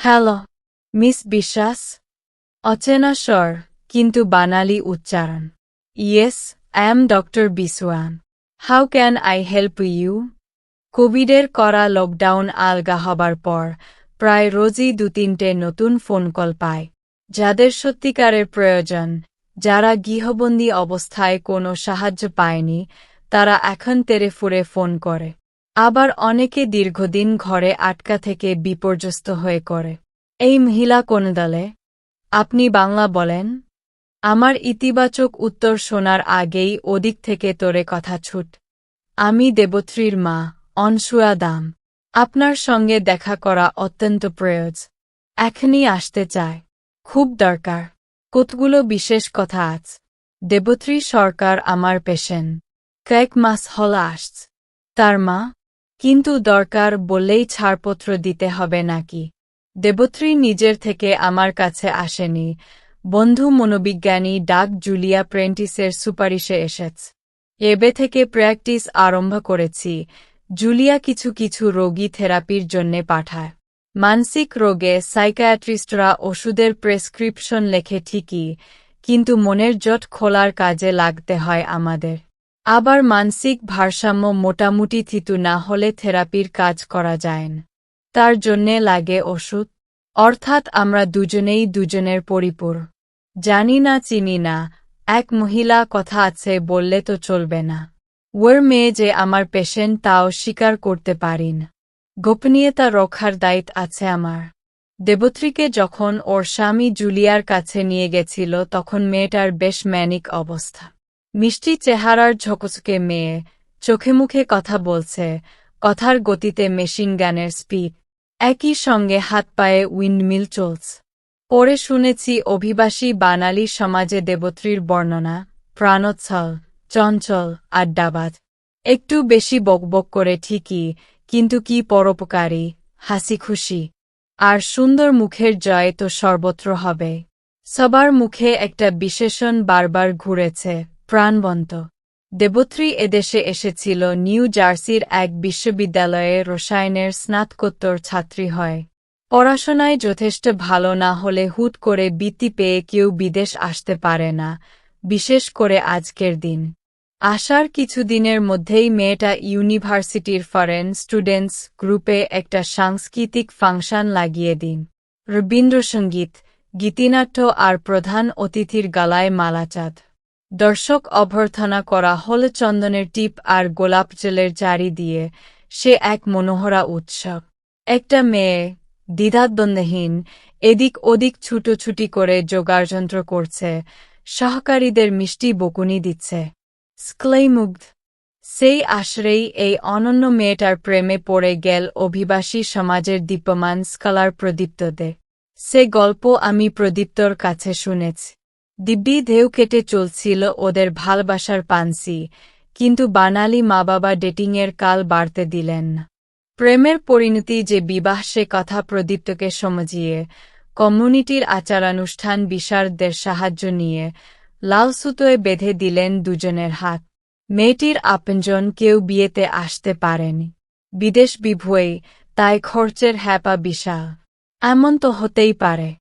Hello, miss বিশ্বাস? অচেনা স্বর, কিন্তু বানালি উচ্চারণ। Yes, I am doctor Biswan. How can I help you? কোভিডের করা লকডাউন আলগা হবার পর প্রায় রোজই ২-৩টে নতুন ফোন কল পায়, যাদের সত্যিকারের প্রয়োজন, যারা গৃহবন্দী অবস্থায় কোনো সাহায্য পায়নি, তারা এখন তেরে ফুরে ফোন করে। আবার অনেকে দীর্ঘদিন ঘরে আটকা থেকে বিপর্যস্ত হয়ে করে। এই মহিলা কোন দলে? আপনি বাংলা বলেন? আমার ইতিবাচক উত্তর শোনার আগেই ওদিক থেকে তোরে কথা ছুট। আমি দেবত্রীর মা, অনসুয়া দাম। আপনার সঙ্গে দেখা করা অত্যন্ত প্রয়োজ। এখনই আসতে চায়। খুব দরকার। কতগুলো বিশেষ কথা আছ। দেবত্রী সরকার আমার পেশেন্ট। কয়েক মাস হল আসছ। তার মা? কিন্তু দরকার বললেই ছাড়পত্র দিতে হবে নাকি? দেবত্রী নিজের থেকে আমার কাছে আসেনি, বন্ধু মনোবিজ্ঞানী ডাক জুলিয়া প্রেন্টিসের সুপারিশে এসেছ। এবে থেকে প্র্যাকটিস আরম্ভ করেছি। জুলিয়া কিছু কিছু রোগী থেরাপির জন্যে পাঠায়। মানসিক রোগে সাইকিয়াট্রিস্টরা ওষুধের প্রেসক্রিপশন লেখে ঠিকই, কিন্তু মনের জট খোলার কাজে লাগতে হয় আমাদের। আবার মানসিক ভারসাম্য মোটামুটি থিতু না হলে থেরাপির কাজ করা যায় না। তার জন্যে লাগে ওষুধ। অর্থাৎ আমরা দুজনেই দুজনের পরিপূর। জানি না চিনি না, এক মহিলা কথা আছে বললে তো চলবে না। ওর মেয়ে যে আমার পেশেন্ট তাও স্বীকার করতে পারি না। গোপনীয়তা রক্ষার দায়িত্ব আছে আমার। দেবত্রীকে যখন ওর স্বামী জুলিয়ার কাছে নিয়ে গেছিল তখন মেয়েটার বেশ ম্যানিক অবস্থা। মিষ্টি চেহারার ঝকঝকে মেয়ে, চোখে মুখে কথা বলছে, কথার গতিতে মেশিন গানের স্পিড। একই সঙ্গে হাত পায়ে উইন্ডমিল চলছে। পরে শুনেছি অভিবাসী বাঙালি সমাজে দেবত্রীর বর্ণনা, প্রাণোচ্ছল, চঞ্চল, আড্ডাবাজ। একটু বেশি বকবক করে ঠিকই, কিন্তু কি পরোপকারী, হাসি খুশি। আর সুন্দর মুখের জয় তো সর্বত্র হবে। সবার মুখে একটা বিশেষণ বারবার ঘুরেছে, প্রাণবন্ত। দেবত্রী এদেশে এসেছিল নিউ জার্সির এক বিশ্ববিদ্যালয়ে রসায়নের স্নাতকোত্তর ছাত্রী হয়। পড়াশোনায় যথেষ্ট ভালো না হলে হুট করে বৃত্তি পেয়ে কেউ বিদেশ আসতে পারে না, বিশেষ করে আজকের দিন। আসার কিছুদিনের মধ্যেই মেয়েটা ইউনিভার্সিটির ফরেন স্টুডেন্টস গ্রুপে একটা সাংস্কৃতিক ফাংশন লাগিয়ে দিন। রবীন্দ্রসঙ্গীত, গীতিনাট্য আর প্রধান অতিথির গালায় মালাচাঁদ। দর্শক অভ্যর্থনা করা হল চন্দনের টিপ আর গোলাপ জলের জারি দিয়ে। সে এক মনোহরা উৎসব। একটা মেয়ে, দ্বিধাদ্বন্দ্বহীন, এদিক ওদিক ছুটোছুটি করে জোগাড়যন্ত্র করছে, সহকারীদের মিষ্টি বকুনি দিচ্ছে। স্ক্লেইমুগ্ধ। সেই আশ্রেই এই অনন্য মেয়েটার প্রেমে পড়ে গেল অভিবাসী সমাজের দীপ্যমান স্কলার প্রদীপ্ত দে। সে গল্প আমি প্রদীপ্তর কাছে শুনেছি। দিব্যি ঢেউ কেটে চলছিল ওদের ভালবাসার পানসি, কিন্তু বাঙালি মা বাবা ডেটিংয়ের কাল বাড়তে দিলেন না। প্রেমের পরিণতি যে বিবাহ সে কথা প্রদীপ্তকে সমঝিয়ে, কমিউনিটির আচারানুষ্ঠান বিশারদদের সাহায্য নিয়ে, লাল সুতোয় বেঁধে দিলেন দুজনের হাত। মেয়েটির আপনজন কেউ বিয়েতে আসতে পারেনি। বিদেশ বিভুঁই, তাই খরচের হ্যাপা বিশাল। এমন তো হতেই পারে।